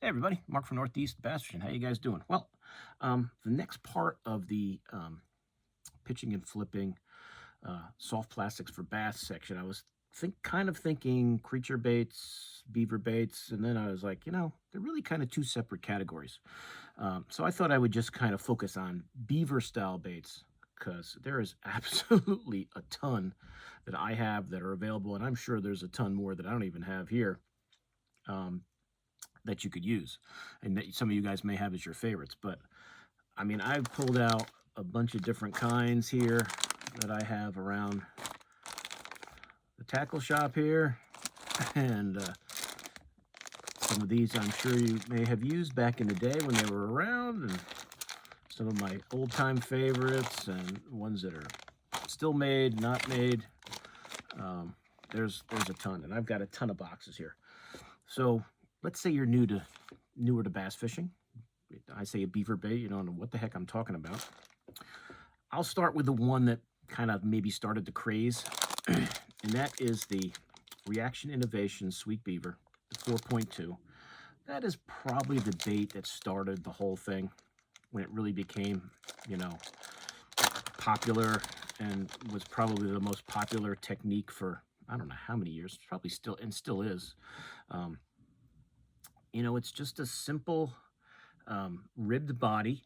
Hey everybody, Mark from Northeast Bass Fishing. How you guys doing? Well, the next part of the pitching and flipping soft plastics for bass section, I was kind of thinking creature baits, beaver baits, and then I was like, they're really kind of two separate categories. So I thought I would just kind of focus on beaver style baits because there is absolutely a ton that I have that are available, and I'm sure there's a ton more that I don't even have here. That you could use and that some of you guys may have as your favorites. But I mean, I've pulled out a bunch of different kinds here that I have around the tackle shop here. And some of these I'm sure you may have used back in the day when they were around, and some of my old-time favorites and ones that are still made, not made. There's a ton, and I've got a ton of boxes here. So let's say you're newer to bass fishing. I say a beaver bait, you don't know what the heck I'm talking about. I'll start with the one that kind of maybe started the craze, and that is the Reaction Innovation Sweet Beaver, the 4.2. That is probably the bait that started the whole thing when it really became, popular, and was probably the most popular technique for I don't know how many years, probably still is. It's just a simple ribbed body.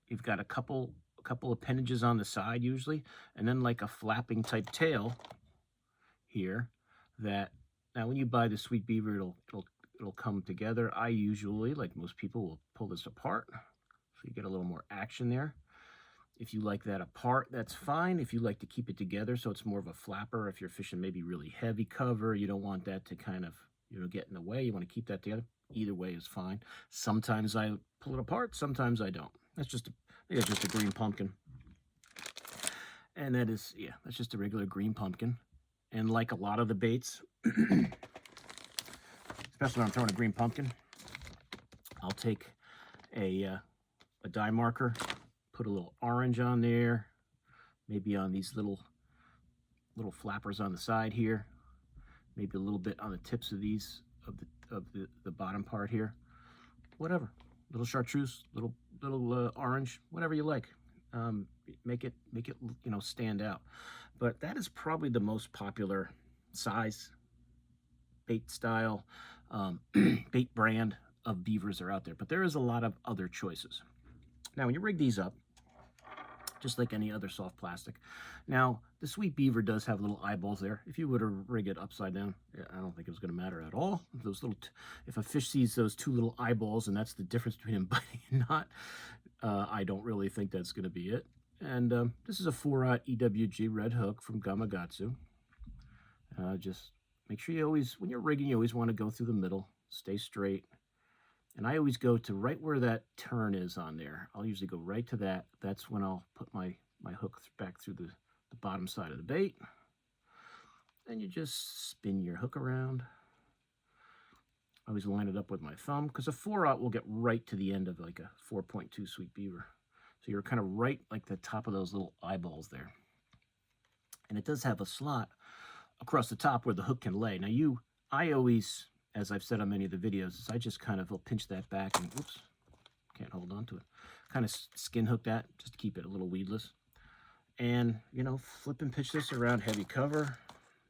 You've got a couple appendages on the side usually, and then like a flapping type tail here. That now when you buy the Sweet Beaver, it'll come together. I usually, like most people, will pull this apart so you get a little more action there. If you like that apart, that's fine. If you like to keep it together so it's more of a flapper, if you're fishing maybe really heavy cover, you don't want that to kind of get in the way. You want to keep that together. Either way is fine. Sometimes I pull it apart, sometimes I don't. That's just a green pumpkin. And that's just a regular green pumpkin. And like a lot of the baits, especially when I'm throwing a green pumpkin, I'll take a dye marker, put a little orange on there, maybe on these little flappers on the side here, maybe a little bit on the tips of these of the bottom part here, whatever, little chartreuse, little orange, whatever you like. Make it stand out. But that is probably the most popular size bait style bait brand of beavers are out there, but there is a lot of other choices. Now when you rig these up, just like any other soft plastic. Now, the Sweet Beaver does have little eyeballs there. If you were to rig it upside down, I don't think it was going to matter at all. If a fish sees those two little eyeballs, and that's the difference between him biting and not, I don't really think that's going to be it. And this is a 4-aught EWG red hook from Gamakatsu. Just make sure when you're rigging, you always want to go through the middle, stay straight. And I always go to right where that turn is on there. I'll usually go right to that. That's when I'll put my hook back through the bottom side of the bait. And you just spin your hook around. I always line it up with my thumb, because a 4-aught will get right to the end of like a 4.2 Sweet Beaver. So you're kind of right like the top of those little eyeballs there. And it does have a slot across the top where the hook can lay. Now I always, as I've said on many of the videos, is I just kind of will pinch that back and, oops, can't hold on to it. Kind of skin hook that just to keep it a little weedless. And, flip and pitch this around heavy cover,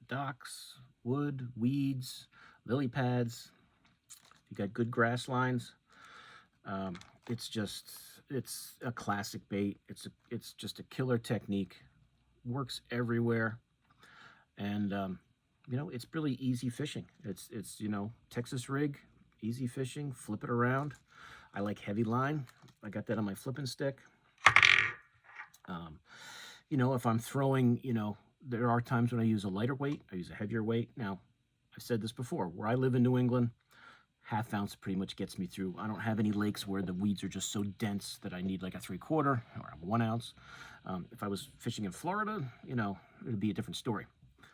docks, wood, weeds, lily pads. You got good grass lines. It's a classic bait. It's just a killer technique. Works everywhere. And, it's really easy fishing. It's Texas rig, easy fishing, flip it around. I like heavy line. I got that on my flipping stick. If I'm throwing, there are times when I use a lighter weight, I use a heavier weight. Now, I've said this before, where I live in New England, ½ ounce pretty much gets me through. I don't have any lakes where the weeds are just so dense that I need like a 3/4 or a 1 ounce. If I was fishing in Florida, it'd be a different story.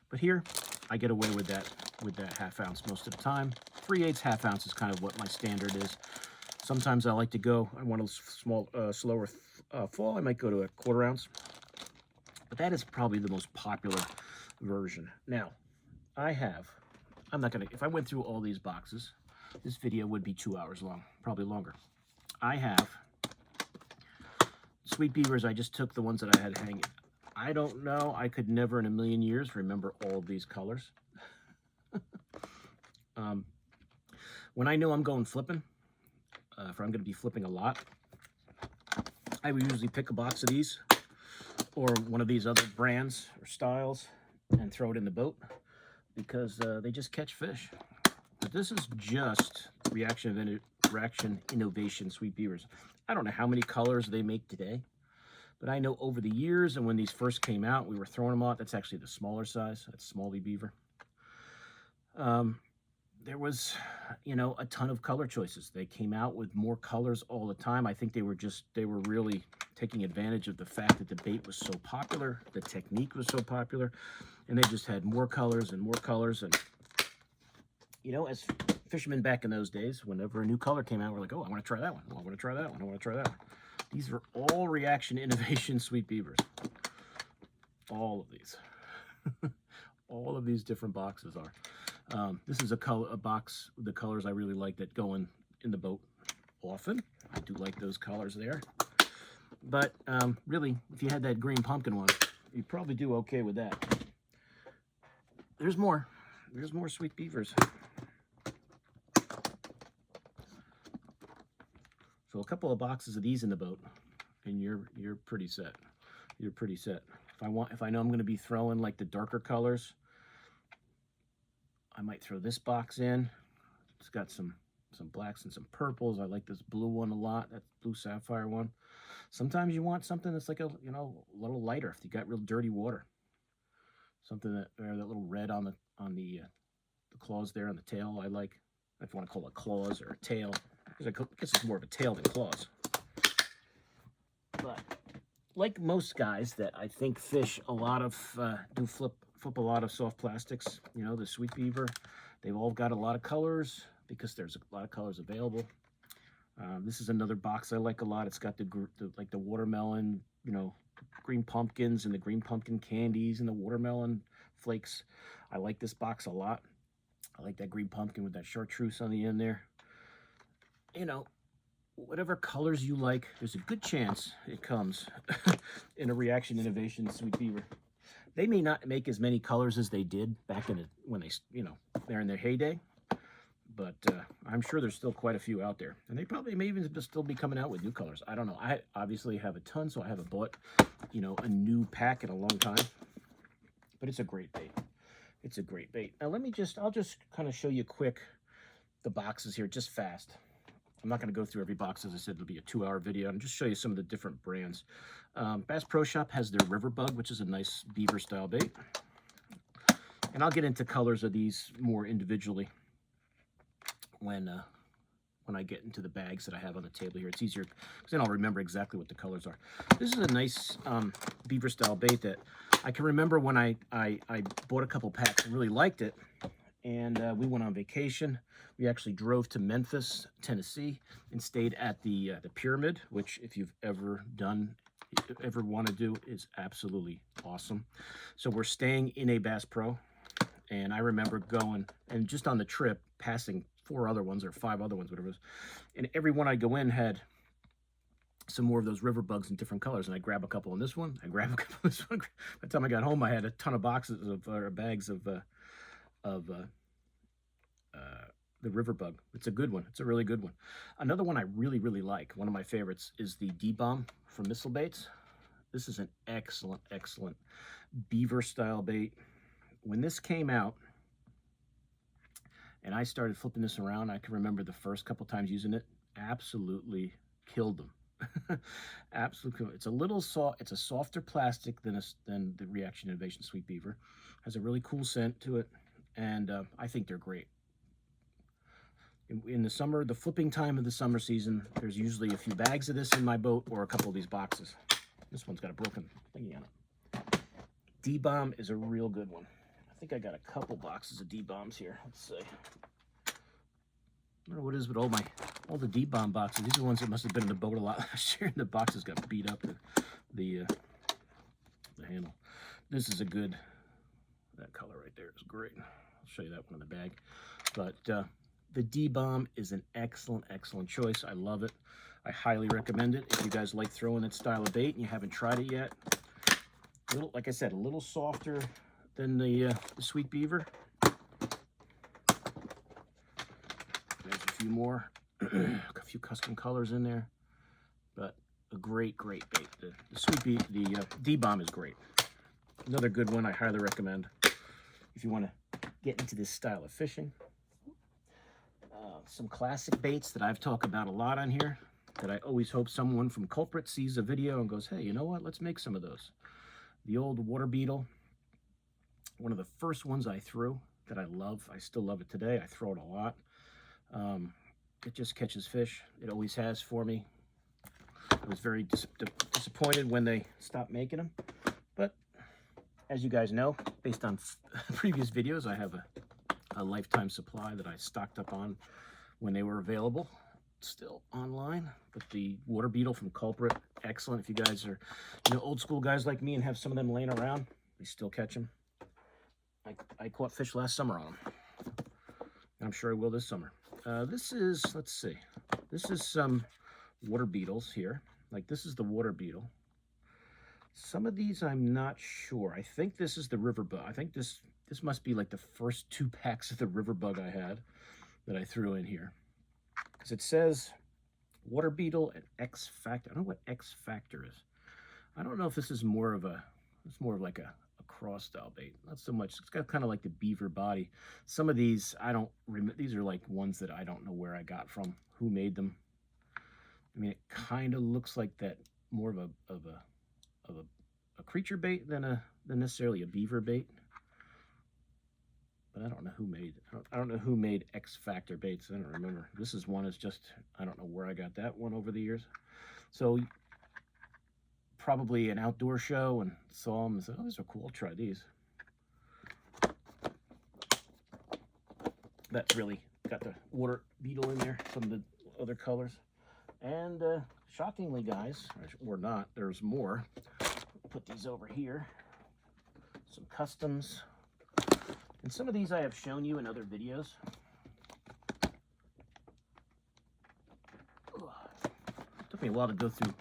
But here, I get away with that ½ ounce most of the time. 3/8 ½ ounce is kind of what my standard is. Sometimes I like to go, I want a small, slower fall, I might go to a 1/4 ounce. But that is probably the most popular version. Now, if I went through all these boxes, this video would be 2 hours long, probably longer. I have Sweet Beavers. I just took the ones that I had hanging. I don't know. I could never in a million years remember all of these colors. When I know I'm going flipping, if I'm going to be flipping a lot, I would usually pick a box of these or one of these other brands or styles and throw it in the boat because they just catch fish. But this is just Reaction Innovation Sweet Beavers. I don't know how many colors they make today, but I know over the years and when these first came out, we were throwing them out. That's actually the smaller size. That's Smalley Beaver. There was, you know, a ton of color choices. They came out with more colors all the time. I think they were really taking advantage of the fact that the bait was so popular, the technique was so popular, and they just had more colors and more colors. And, you know, as fishermen back in those days, whenever a new color came out, we're like, oh, I want to try that one. Oh, I want to try that one. I want to try that one. These are all Reaction Innovation Sweet Beavers. All of these. All of these different boxes are. This is a box, the colors I really like that go in the boat often. I do like those colors there. But really, if you had that green pumpkin one, you'd probably do okay with that. There's more. There's more Sweet Beavers. So a couple of boxes of these in the boat, and you're pretty set. You're pretty set. If I know I'm going to be throwing like the darker colors, I might throw this box in. It's got some blacks and some purples. I like this blue one a lot. That blue sapphire one. Sometimes you want something that's like a little lighter if you got real dirty water. Something that little red on the claws there on the tail. I like, if you want to call it claws or a tail, because I guess it's more of a tail than claws. But like most guys that I think fish a lot of do flip a lot of soft plastics, you know, the Sweet Beaver, they've all got a lot of colors because there's a lot of colors available. This is another box I like a lot. It's got the watermelon, you know, green pumpkins and the green pumpkin candies and the watermelon flakes. I like this box a lot. I like that green pumpkin with that chartreuse on the end there. You know, whatever colors you like, there's a good chance it comes in a Reaction Innovation Sweet Beaver. They may not make as many colors as they did back when they're in their heyday, but I'm sure there's still quite a few out there, and they may even still be coming out with new colors. I don't know. I obviously have a ton, so I haven't bought, you know, a new pack in a long time, but it's a great bait. It's a great bait. Now I'll just kind of show you quick the boxes here, just fast. I'm not going to go through every box. As I said, it'll be a 2-hour video, and just show you some of the different brands. Bass Pro Shop has their River Bug, which is a nice beaver style bait. And I'll get into colors of these more individually when I get into the bags that I have on the table here. It's easier because then I'll remember exactly what the colors are. This is a nice beaver style bait that I can remember when I bought a couple packs and really liked it. And we went on vacation. We actually drove to Memphis, Tennessee, and stayed at the Pyramid, which if you've ever want to do, is absolutely awesome. So we're staying in a Bass Pro, and I remember going and just on the trip passing 4 other ones or 5 other ones, whatever it was, and every one I go in had some more of those river bugs in different colors, and I grab a couple on this one, I grab a couple on this one. By the time I got home, I had a ton of boxes of bags of the river bug. It's a good one. It's a really good one. Another one I really, really like, one of my favorites, is the D-Bomb from Missile Baits. This is an excellent, excellent beaver style bait. When this came out and I started flipping this around, I can remember the first couple times using it, absolutely killed them. Absolutely. It's a little soft. It's a softer plastic than the Reaction Innovation Sweet Beaver. Has a really cool scent to it, and I think they're great. In the summer, the flipping time of the summer season, there's usually a few bags of this in my boat or a couple of these boxes. This one's got a broken thingy on it. D-Bomb is a real good one. I think I got a couple boxes of D-Bombs here. Let's see. I don't know what it is with all the D-Bomb boxes. These are the ones that must have been in the boat a lot last year, and the boxes got beat up. The handle. This is a good. That color right there is great. I'll show you that one in the bag. But the D-Bomb is an excellent, excellent choice. I love it. I highly recommend it if you guys like throwing that style of bait and you haven't tried it yet. Like I said, a little softer than the Sweet Beaver. There's a few more, a few custom colors in there, but a great, great bait. The D-Bomb is great. Another good one I highly recommend if you want to get into this style of fishing. Some classic baits that I've talked about a lot on here that I always hope someone from Culprit sees a video and goes, hey, you know what? Let's make some of those. The old water beetle, one of the first ones I threw that I love. I still love it today. I throw it a lot. It just catches fish. It always has for me. I was very disappointed when they stopped making them. But as you guys know, based on previous videos, I have a lifetime supply that I stocked up on when they were available, still online. But the water beetle from Culprit, excellent. If you guys are, old school guys like me and have some of them laying around, we still catch them. I caught fish last summer on them. I'm sure I will this summer. This is, let's see, this is some water beetles here. Like this is the water beetle. Some of these I'm not sure. I think this is the river bug. I think this must be like the first 2 packs of the river bug I had that I threw in here. Because it says water beetle and X Factor. I don't know what X Factor is. I don't know if this is more of like a cross style bait. Not so much. It's got kind of like the Beaver body. Some of these I don't remember. These are like ones that I don't know where I got from, who made them. I mean, it kind of looks like that, more of a creature bait than necessarily a beaver bait. But I don't know who made. I don't know who made X Factor baits. I don't remember. This is one. Is just, I don't know where I got that one over the years. So probably an outdoor show and saw them and said, oh, these are cool, I'll try these. That's really got the water beetle in there, some of the other colors. And shockingly, guys, or not, there's more. Put these over here. Some customs. And some of these I have shown you in other videos. Took me a while to go through.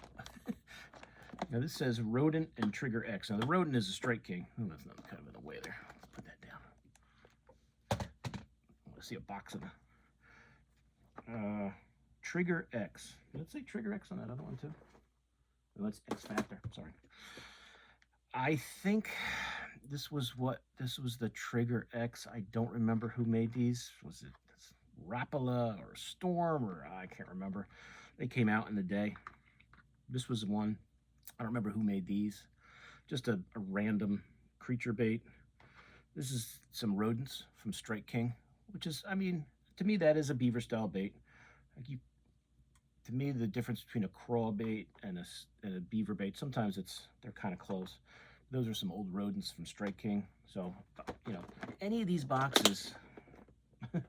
Now this says Rodent and Trigger X. Now the Rodent is a Strike King. Oh, that's not kind of in the way there. Let's put that down. I want to see a box of Trigger X. Did it say Trigger X on that other one too? No, that's X Factor. Sorry. I think this was the Trigger X. I don't remember who made these. Was it Rapala or Storm, or I can't remember. They came out in the day. This was one. I don't remember who made these. Just a random creature bait. This is some rodents from Strike King, which is, I mean, to me that is a beaver style bait. Like to me, the difference between a crawl bait and a beaver bait, sometimes they're kind of close. Those are some old rodents from Strike King. So, any of these boxes I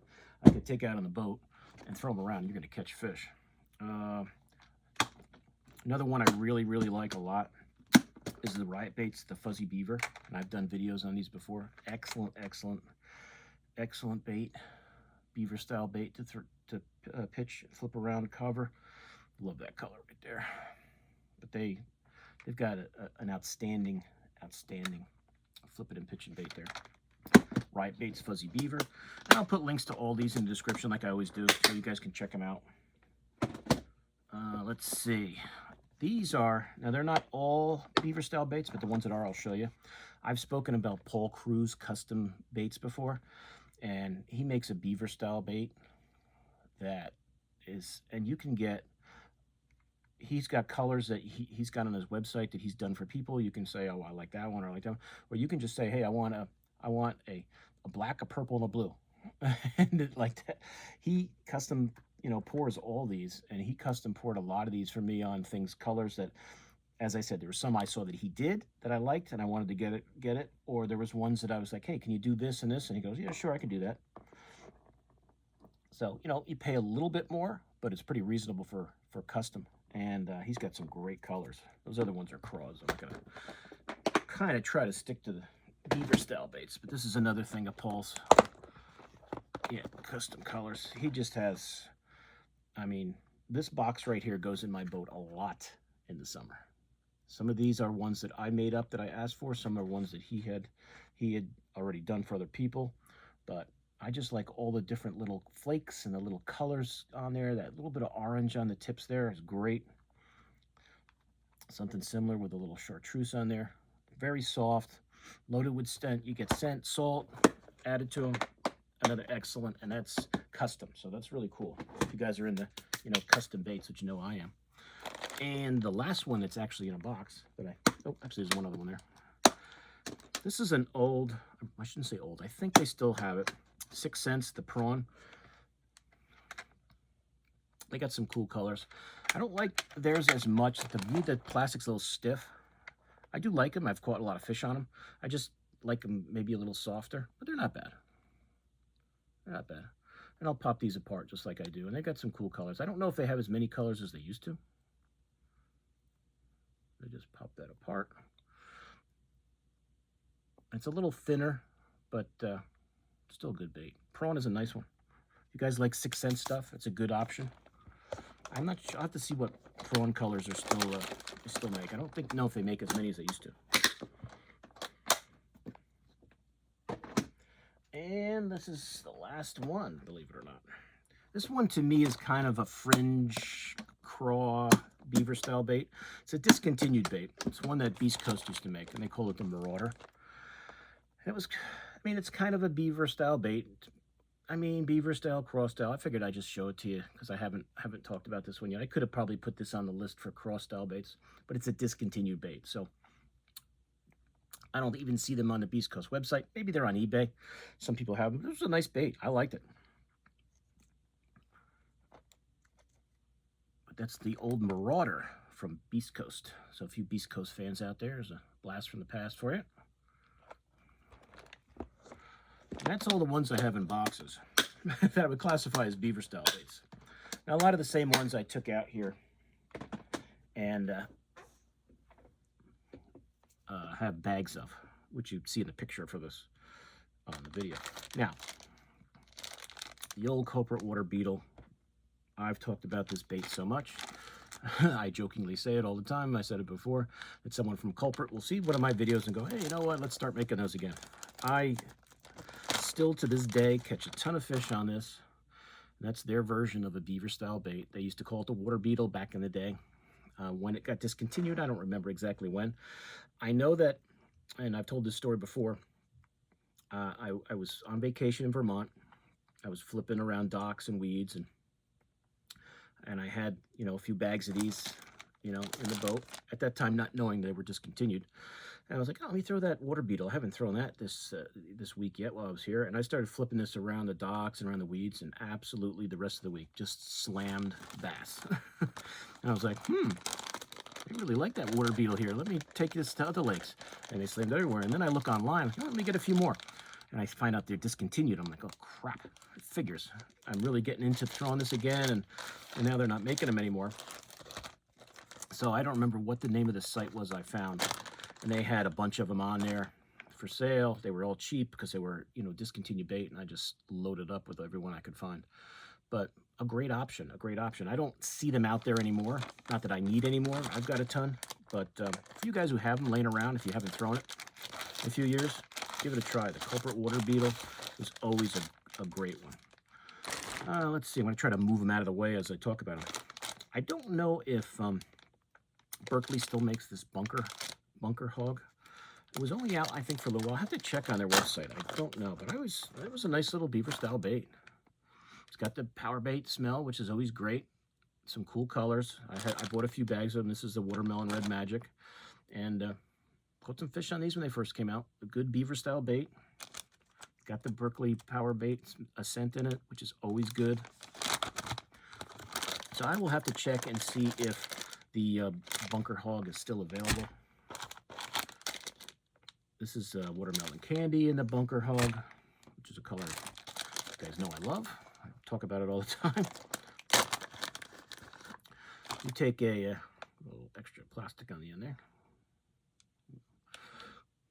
could take out on the boat and throw them around. You're going to catch fish. Another one I really, really like a lot is the Riot Baits, the Fuzzy Beaver. And I've done videos on these before. Excellent, excellent, excellent bait. Beaver style bait to pitch, flip around, cover. Love that color right there. But they've got an outstanding flip it and pitch and bait there. Riot Baits, Fuzzy Beaver. And I'll put links to all these in the description like I always do, so you guys can check them out. Let's see. These are, now they're not all beaver style baits, but the ones that are, I'll show you. I've spoken about Paul Cruz custom baits before, and he makes a beaver style bait that is, and you can get, he's got colors that he's got on his website that he's done for people. You can say, oh, I like that one, or I like that one. Or you can just say, hey, I want a black, a purple, and a blue. And like that. He custom, pours all these, and he custom poured a lot of these for me on colors that, as I said, there were some I saw that he did that I liked and I wanted to get it, or there was ones that I was like, hey, can you do this and this? And he goes, yeah, sure, I can do that. So, you pay a little bit more, but it's pretty reasonable for custom. And he's got some great colors. Those other ones are craws. I'm going to kind of try to stick to the beaver style baits, but this is another thing of Paul's Yeah, custom colors. He just has, I mean, this box right here goes in my boat a lot in the summer. Some of these are ones that I made up that I asked for. Some are ones that he had already done for other people. But I just like all the different little flakes and the little colors on there. That little bit of orange on the tips there is great. Something similar with a little chartreuse on there. Very soft, loaded with scent. You get scent, salt added to them. Another excellent, and that's custom. So that's really cool. If you guys are into, custom baits, which you know I am. And the last one that's actually in a box that actually there's one other one there. This is an old, I shouldn't say old, I think they still have it. 6 cents, the prawn. They got some cool colors. I don't like theirs as much. To me, the plastic's a little stiff. I do like them. I've caught a lot of fish on them. I just like them maybe a little softer, but they're not bad. They're not bad. And I'll pop these apart just like I do. And they got some cool colors. I don't know if they have as many colors as they used to. I just pop that apart. It's a little thinner, but still good bait. Prawn is a nice one. If you guys like 6 cent stuff, it's a good option. I'm not sure. I'll have to see what prawn colors are still make. I don't know if they make as many as they used to. And this is the last one, believe it or not. This one to me is kind of a fringe craw beaver style bait. It's a discontinued bait. It's one that Beast Coast used to make, and they call it the Marauder. And it's kind of a beaver style bait. Beaver style, craw style. I figured I'd just show it to you because I haven't talked about this one yet. I could have probably put this on the list for craw style baits, but it's a discontinued bait. So I don't even see them on the Beast Coast website. Maybe they're on eBay. Some people have them. This was a nice bait. I liked it. But that's the old Marauder from Beast Coast. So a few Beast Coast fans out there, there's a blast from the past for you. And that's all the ones I have in boxes that I would classify as beaver style baits. Now, a lot of the same ones I took out here and have bags of, which you see in the picture for this on the video. Now, the old culprit water beetle. I've talked about this bait so much. I jokingly say it all the time. I said it before, that someone from Culprit will see one of my videos and go, hey, you know what? Let's start making those again. I still to this day catch a ton of fish on this. That's their version of a beaver style bait. They used to call it the water beetle back in the day. When it got discontinued, I don't remember exactly when. I know that, and I've told this story before, I was on vacation in Vermont. I was flipping around docks and weeds, and I had, a few bags of these, in the boat. At that time, not knowing they were discontinued. And I was like, oh, let me throw that water beetle. I haven't thrown that this week yet while I was here. And I started flipping this around the docks and around the weeds, and absolutely the rest of the week just slammed bass. And I was like, I really like that water beetle here. Let me take this to other lakes. And they slammed everywhere. And then I look online, like, oh, let me get a few more. And I find out they're discontinued. I'm like, oh, crap. It figures. I'm really getting into throwing this again, and now they're not making them anymore. So I don't remember what the name of the site was I found. And they had a bunch of them on there for sale. They were all cheap because they were, discontinued bait, and I just loaded up with everyone I could find. But a great option, I don't see them out there anymore. Not that I need any more. I've got a ton. But for you guys who have them laying around, if you haven't thrown it in a few years, give it a try. The culprit water beetle is always a great one. Let's see. I'm going to try to move them out of the way as I talk about them. I don't know if Berkeley still makes this bunker hog. It was only out, I think, for a little while. I'll have to check on their website. I don't know, but it was a nice little beaver style bait. It's got the power bait smell, which is always great. Some cool colors. I bought a few bags of them. This is the watermelon red magic, and caught some fish on these when they first came out. A good beaver style bait. Got the Berkeley power bait scent in it, which is always good. So I will have to check and see if the bunker hog is still available. This is watermelon candy in the bunker hog, which is a color you guys know I love. I talk about it all the time. You take a little extra plastic on the end there.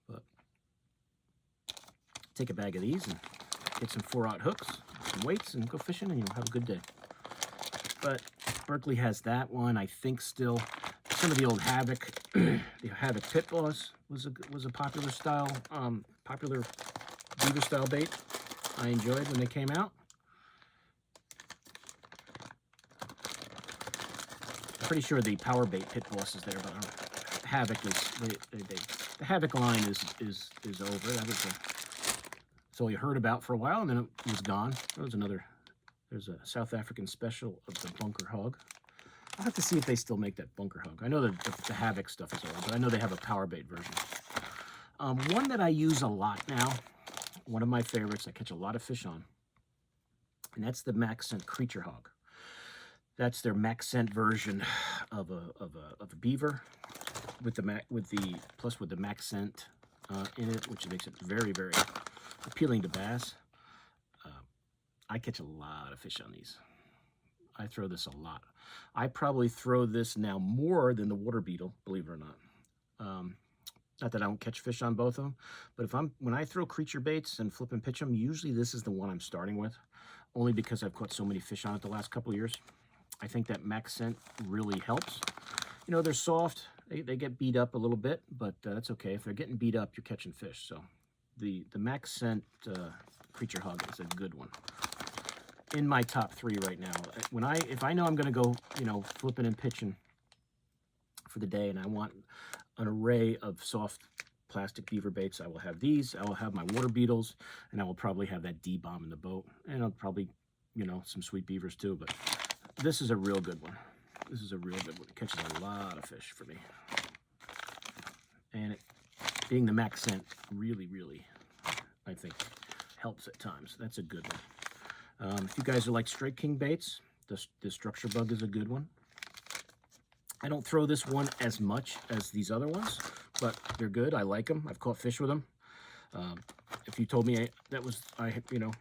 But take a bag of these and get some 4/0 hooks. some weights and go fishing, and you'll have a good day. But Berkeley has that one, I think, still. Some of the old Havoc, the Havoc Pit Boss was a popular style, popular beaver style bait. I enjoyed when they came out. I'm pretty sure the Power Bait Pit Boss is there, but Havoc is the Havoc line is over. That was that's all you heard about for a while, and then it was gone. There was another. There's a South African special of the Bunker Hog. I'll have to see if they still make that Bunker Hog. I know that the Havoc stuff is old, but I know they have a Power Bait version. One that I use a lot now, one of my favorites, I catch a lot of fish on, and that's the Maxcent Creature Hog. That's their Maxcent version of a beaver with the Maxcent in it, which makes it very, very appealing to bass. I catch a lot of fish on these. I throw this a lot. I probably throw this now more than the water beetle, believe it or not. Not that I don't catch fish on both of them, but when I throw creature baits and flip and pitch them, usually this is the one I'm starting with, only because I've caught so many fish on it the last couple of years. I think that Maxcent really helps. You know, they're soft. They get beat up a little bit, but that's okay. If they're getting beat up, you're catching fish. So the Maxcent Creature Hog is a good one. In my top 3 right now. If I know I'm going to go, you know, flipping and pitching for the day, and I want an array of soft plastic beaver baits, I will have these. I will have my water beetles, and I will probably have that D-bomb in the boat, and I'll probably, you know, some sweet beavers too. But this is a real good one. This is a real good one. It catches a lot of fish for me, and it, being the Maxcent, really, really, I think, helps at times. That's a good one. If you guys are like Strike King baits, the Structure Bug is a good one. I don't throw this one as much as these other ones, but they're good. I like them. I've caught fish with them. If you told me you know,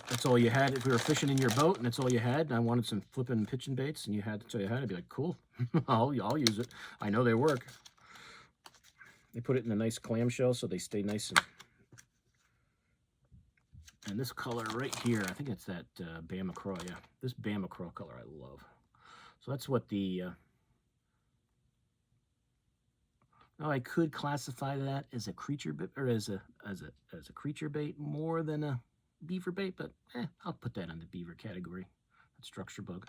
that's all you had, if we were fishing in your boat and that's all you had, and I wanted some flipping and pitching baits, and you had to, I'd be like, cool, I'll use it. I know they work. They put it in a nice clamshell so they stay nice and this color right here, I think it's that Bama Craw, yeah. This Bama Craw color I love. So that's what the... Now I could classify that as a creature bait, or as a creature bait more than a beaver bait, but I'll put that in the beaver category. That Structure Bug.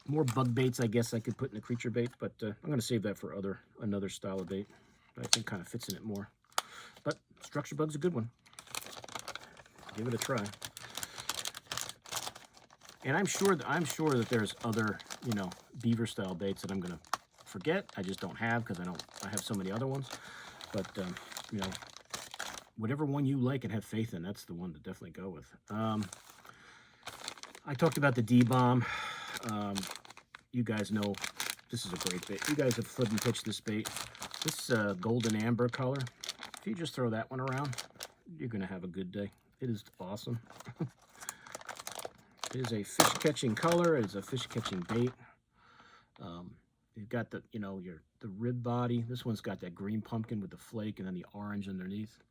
More bug baits, I guess I could put in the creature bait, but I'm going to save that for another style of bait that I think kind of fits in it more. But Structure Bug's a good one. Give it a try. And I'm sure that there's other, you know, beaver style baits that I'm gonna forget. I just don't have because I have so many other ones. But you know, whatever one you like and have faith in, that's the one to definitely go with. I talked about the D-bomb. You guys know this is a great bait. You guys have flipped and pitched this bait. This golden amber color. If you just throw that one around, you're gonna have a good day. It is awesome. It is a fish-catching color. It is a fish-catching bait. You've got the, you know, the rib body. This one's got that green pumpkin with the flake and then the orange underneath.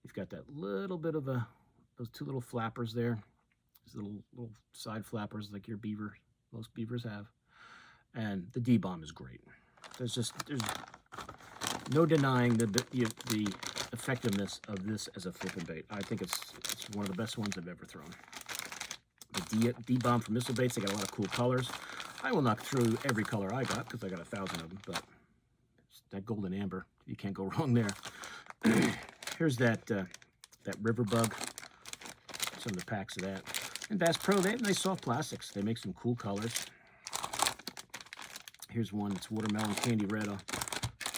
You've got that little bit of those 2 little flappers there. These little side flappers like most beavers have. And the D-bomb is great. There's no denying the effectiveness of this as a flipping bait. I think it's one of the best ones I've ever thrown. The D-bomb from missile baits, they got a lot of cool colors. I will not through every color I got because I got 1,000 of them, but that golden amber, you can't go wrong there. Here's that river bug. Some of the packs of that. And Bass Pro, they have nice soft plastics. They make some cool colors. Here's one that's watermelon candy red. I'll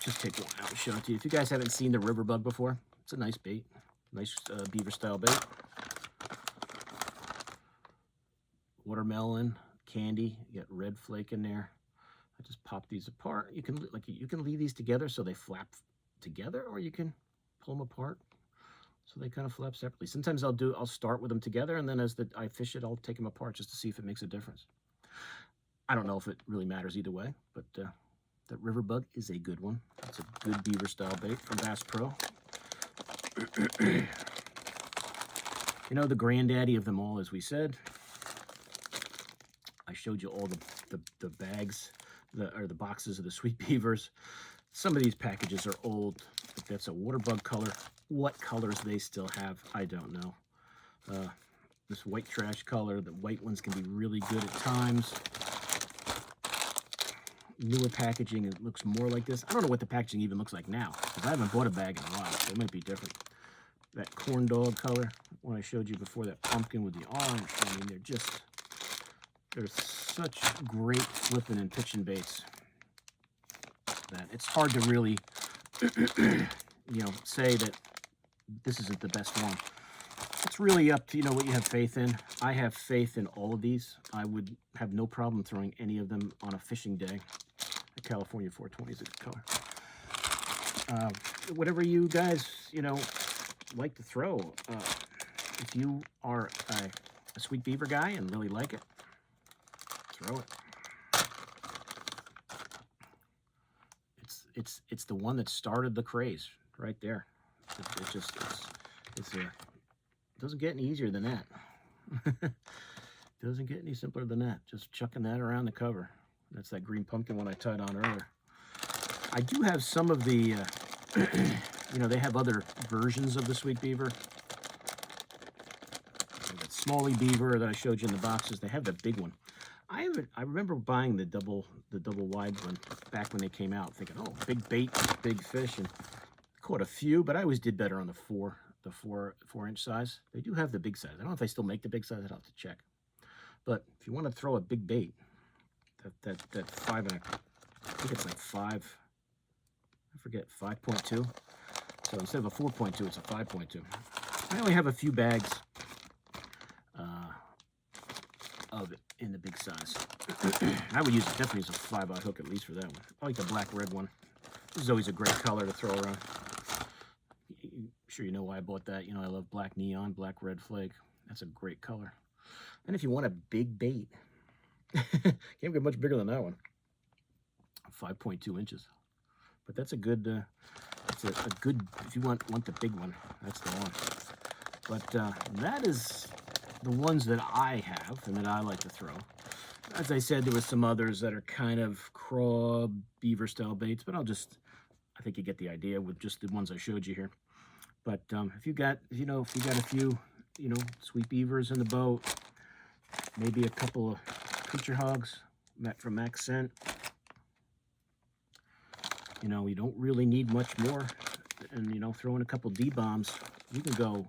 just take one out and show it to you. If you guys haven't seen the river bug before, it's a nice bait. Nice beaver style bait. Watermelon candy. You got red flake in there. I just pop these apart. You can leave these together so they flap together, or you can pull them apart so they kind of flap separately. Sometimes I'll start with them together, and then as I fish it, I'll take them apart just to see if it makes a difference. I don't know if it really matters either way, but that river bug is a good one. It's a good beaver style bait from Bass Pro. You know, the granddaddy of them all, as we said. I showed you all the bags, or the boxes of the Sweet Beavers. Some of these packages are old, but that's a water bug color. What colors they still have, I don't know. This white trash color, the white ones can be really good at times. Newer packaging, it looks more like this. I don't know what the packaging even looks like now, because I haven't bought a bag in a while, so it might be different. That corn dog color, one I showed you before, that pumpkin with the orange. I mean, they're such great flipping and pitching baits that it's hard to really, say that this isn't the best one. It's really up to, what you have faith in. I have faith in all of these. I would have no problem throwing any of them on a fishing day. The California 420 is a good color. Whatever you guys, like to throw. If you are a Sweet Beaver guy and really like it, throw it. It's the one that started the craze right there. It doesn't get any easier than that. Doesn't get any simpler than that. Just chucking that around the cover. That's that green pumpkin one I tied on earlier. I do have some of the, they have other versions of the Sweet Beaver. That Smalley Beaver that I showed you in the boxes. They have the big one. I remember buying the double wide one back when they came out, thinking, oh, big bait, big fish, and caught a few, but I always did better on the 4-inch size. They do have the big size. I don't know if they still make the big size. I'd have to check. But if you want to throw a big bait, that 5 and I think it's like 5. I forget 5.2. So instead of a 4.2, it's a 5.2. I only have a few bags of it in the big size. I would definitely use a 5/0 hook at least for that one. I like the black-red one. This is always a great color to throw around. I'm sure you know why I bought that. I love black neon, black-red flag. That's a great color. And if you want a big bait, can't get much bigger than that one. 5.2 inches. But that's a good, it's a good, if you want the big one, that's the one. But that is the ones that I have and that I like to throw. As I said, there were some others that are kind of craw beaver style baits, but I think you get the idea with just the ones I showed you here. But if you got a few, Sweet Beavers in the boat, maybe a couple of creature hogs from Accent, you don't really need much more, and throw in a couple D-bombs, you can go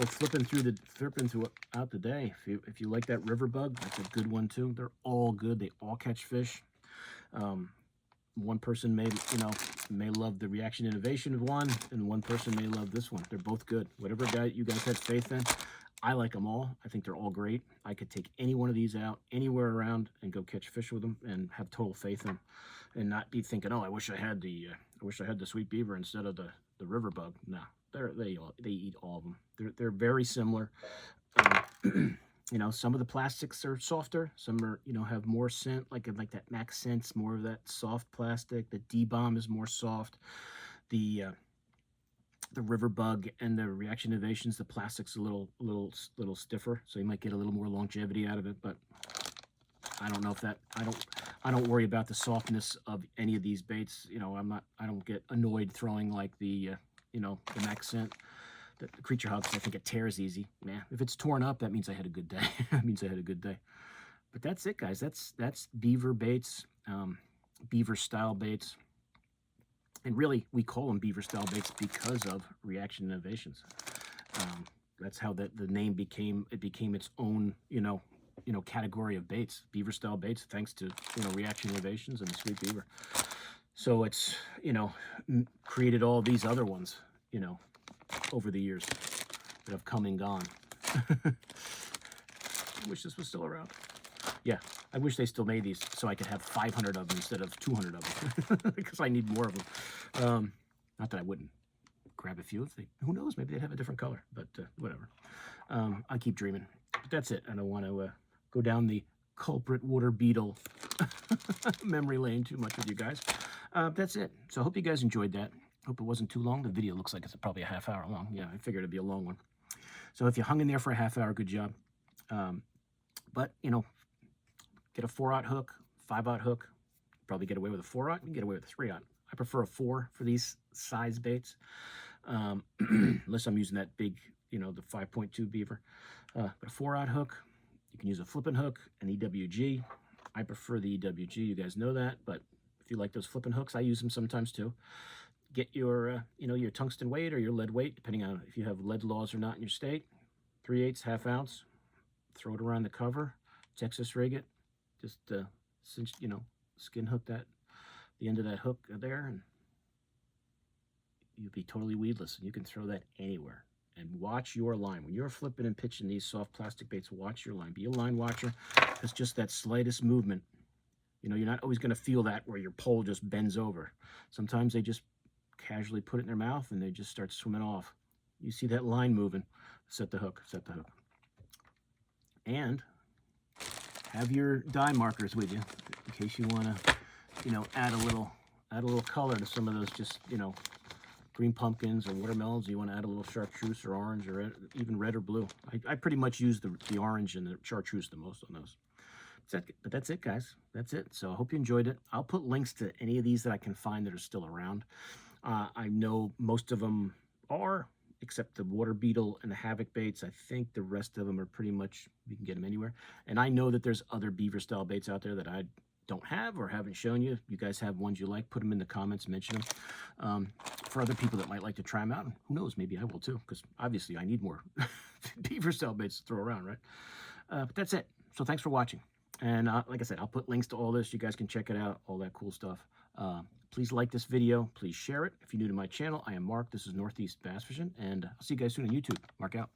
flipping throughout the day. If you like that river bug, that's a good one too. They're all good. They all catch fish. One person may love the Reaction Innovation one, and one person may love this one. They're both good. Whatever guy you guys have faith in, I like them all. I think they're all great. I could take any one of these out anywhere around and go catch fish with them and have total faith in them, and not be thinking, oh, I wish I had the Sweet Beaver instead of the river bug. No, they eat all of them. They're very similar. Some of the plastics are softer. Some are, have more scent, like that Max Scent's more of that soft plastic. The D-Bomb is more soft. The river bug and the Reaction Innovations, the plastic's a little stiffer, so you might get a little more longevity out of it. But I don't know if that. I don't worry about the softness of any of these baits. I don't get annoyed throwing like the Max Scent. The creature hogs, I think it tears easy. Man, if it's torn up, that means I had a good day. That means I had a good day. But that's it, guys. That's beaver baits, beaver style baits. And really, we call them beaver style baits because of Reaction Innovations. That's how the name became its own, category of baits, beaver style baits, thanks to, Reaction Innovations and the Sweet Beaver. So it's, created all these other ones, over the years that have come and gone. I wish this was still around. Yeah, I wish they still made these so I could have 500 of them instead of 200 of them, because I need more of them. Not that I wouldn't grab a few if who knows, maybe they'd have a different color, but whatever. I keep dreaming. But that's it. I don't want to go down the culprit water beetle memory lane too much with you guys. That's it. So I hope you guys enjoyed that. Hope it wasn't too long. The video looks like it's probably a half hour long. Yeah, I figured it'd be a long one. So if you hung in there for a half hour, good job. But, you know, get a 4/0 hook, 5/0 hook. Probably get away with a 4/0. You can get away with a 3/0. I prefer a 4 for these size baits, unless I'm using that big, you know, the 5.2 Beaver. But a 4/0 hook. You can use a flipping hook, an EWG. I prefer the EWG. You guys know that. But if you like those flipping hooks, I use them sometimes too. Get your, you know, your tungsten weight or your lead weight, depending on if you have lead laws or not in your state. 3/8, ½ ounce. Throw it around the cover. Texas rig it. Just cinch, you know, skin hook that, the end of that hook there, and you'll be totally weedless. And you can throw that anywhere. And watch your line. When you're flipping and pitching these soft plastic baits, watch your line. Be a line watcher. It's just that slightest movement. You know, you're not always going to feel that where your pole just bends over. Sometimes they just casually put it in their mouth and they just start swimming off. You see that line moving. Set the hook. Set the hook. And have your dye markers with you in case you want to, you know, add a little color to some of those, just, you know, green pumpkins or watermelons. You want to add a little chartreuse or orange or even red or blue. I pretty much use the orange and the chartreuse the most on those. But that's it, guys. That's it. So I hope you enjoyed it. I'll put links to any of these that I can find that are still around. I know most of them are, except the water beetle and the havoc baits. I think the rest of them are pretty much, you can get them anywhere. And I know that there's other beaver style baits out there that I don't have or haven't shown you. You guys have ones you like, put them in the comments, mention them. For other people that might like to try them out, and who knows, maybe I will too, because obviously I need more beaver style baits to throw around, right? But that's it. So thanks for watching. And like I said, I'll put links to all this. You guys can check it out, all that cool stuff. Please like this video. Please share it. If you're new to my channel, I am Mark. This is Northeast Bass Fishing, and I'll see you guys soon on YouTube. Mark out.